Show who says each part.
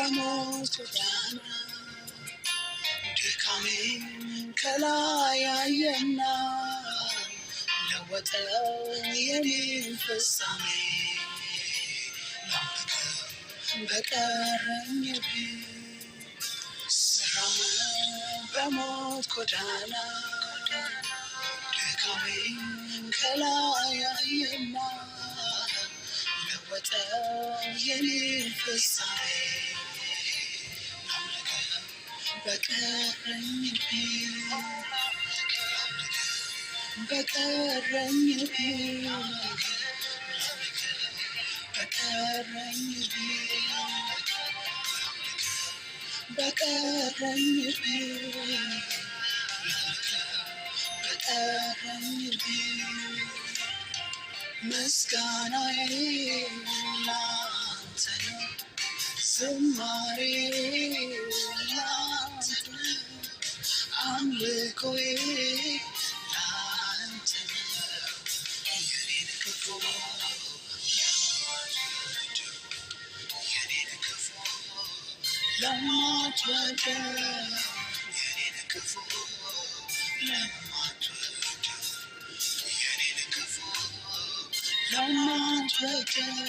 Speaker 1: በሞት ጎዳና ድካሜ ከላይ አየና ለወጠው የኔን ፍጻሜ ላምልከው በቀረኝ ስራም በሞት ጎዳና ድካሜ ከላይ አየና ለወጠው የኔን ፍጻሜ ላምልከው በቀረኝ በቀረኝ በቀረኝ በቀረኝ በቀረኝ ምስጋናዬ ላንተ ነው ዝማሬ ላንተ ነው አምልኮዬ ላንተ ነው የኔን ክፉ ለማትወደው የኔን ክፉ ለማትወደው የኔን ክፉ ለማትወደው